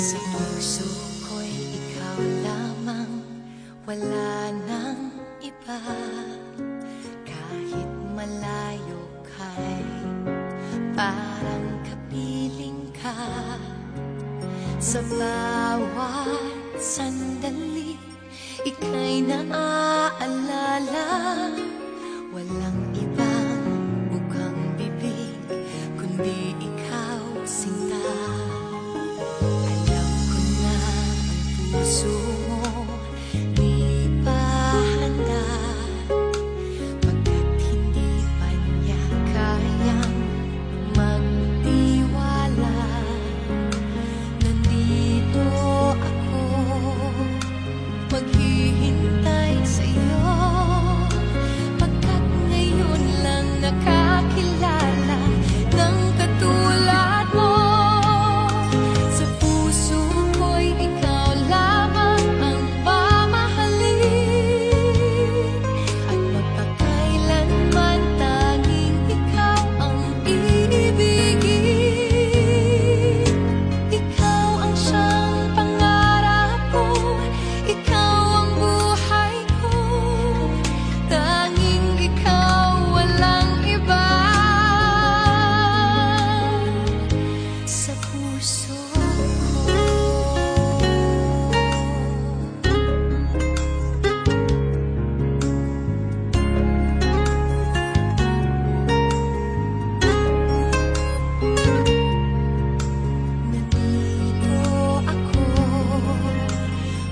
Sa puso ko'y ikaw lamang, wala nang iba. Kahit malayo ka'y parang kapiling ka. Sa bawat sandali, ika'y naaalala. Walang ibang bukang bibig, kundi ikaw, sinta. Alam ko na ang puso mo di pa handa, pagkat hindi pa niya kayang magtiwala. Nandito ako, maghihintay sa'yo, pagkat ngayon lang nakakilala ng katulad mo. Sa puso ko'y ikaw lamang ang mamahalin, at magpakailanman tanging ikaw ang iibigin. Ikaw ang siyang pangarap ko, ikaw ang buhay ko, tanging ikaw, walang iba. Sa puso ko, nandito ako,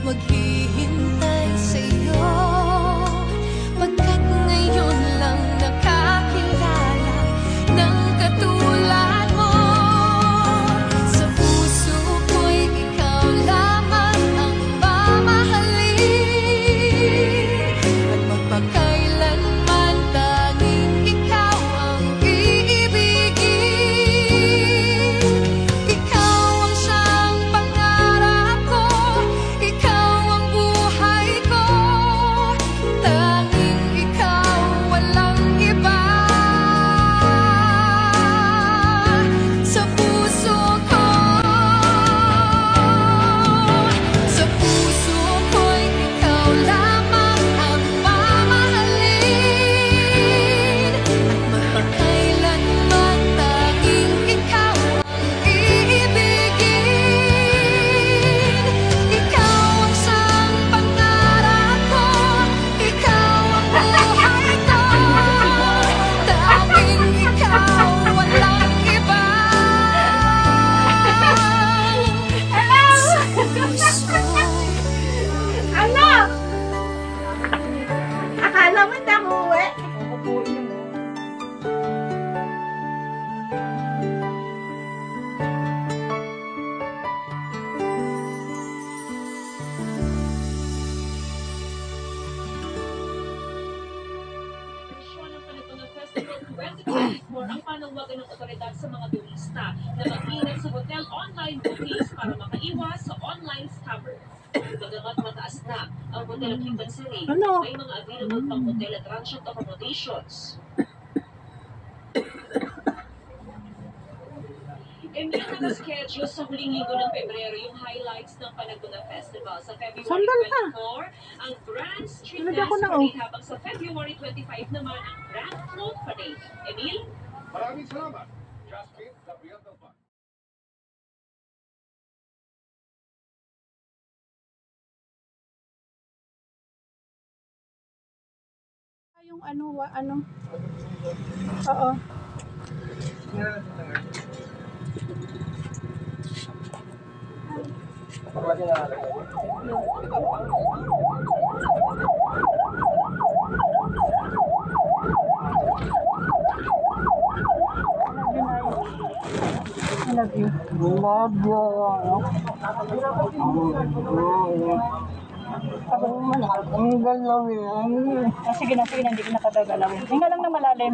maghihintay sa'yo, pagkat ngayon lang nakakilala ng katulad mo. Sa puso ko'y ikaw lamang ang mamahalin, at magpakailanman tanging ikaw ang iibigin. Ikaw ang siyang pangarap ko, ikaw ang buhay ko, tanging ikaw, walang iba. Sa puso ko, sa puso ko'y ikaw lamang ang mamahalin, at magpakailanman tanging ikaw ang iibigin. Ikaw ang siyang pangarap ko, ikaw ang buhay ko, tanging ikaw, walang iba. Sa puso, Anak! Akala mo na uwi? Desisyon ng Panagbanang Festival 2024 ang panawagan ng otoridad sa mga turista na mag-ingat sa hotel online bookings para makaiwas sa online scammer. Bagamat mataas na ang hotel occupancy rate, may mga available pang hotel at transient accommodations. Imbis na schedule sa huling linggo ng Pebrero yung highlights ng Panagbanang Festival sa February 24, ang Grand Street Dance Parade, habang sa February 25 naman ang Grand Float Parade. Emil? Maraming salamat, Jasmine Gabriel Delpan. Yung ano? Oo. I love you. Love you. Ang galawin. Sige na, hindi ko nakagagalawin. Hinga lang na malalim.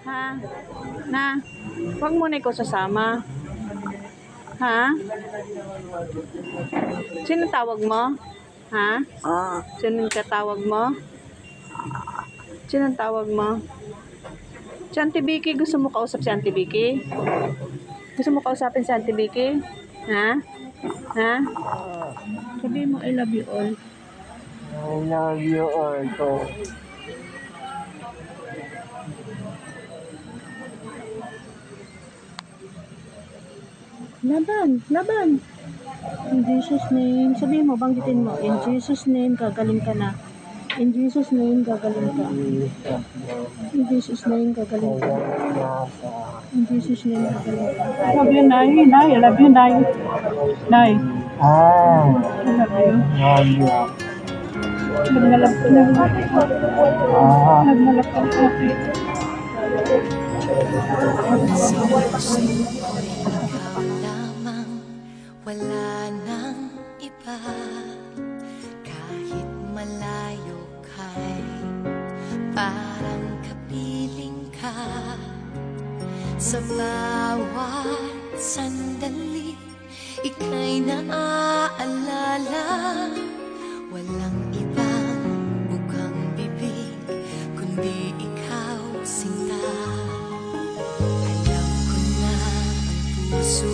Ha? Na? Huwag muna ikaw sasama. Ha? Sino tawag mo? Ha? Sino katawag mo? Sino tawag mo? Si Auntie Vicky, gusto mo kausap si Auntie Vicky? Gusto mo kausapin si Auntie Vicky? Ha? Ha? Sabi mo, I love you all. I love you also. Laban, laban. In Jesus name. Sabi mo, banggitin mo. In Jesus name, gagaling ka na. In Jesus name, gagaling ka. In Jesus name, gagaling ka. In Jesus name, gagaling ka. I love you, Nay. Nay, I love you, Nay. Nay, Ah, I love you. love you. Nagmalap ko na. Ah, Nagmalap ko na. Ikaw lamang, wala nang iba. Kahit malayo ka'y parang kapiling ka. Sa bawat sandali, ika'y naaalala. Walang ibang bukang bibig, kundi ikaw, sinta. Alam ko na ang puso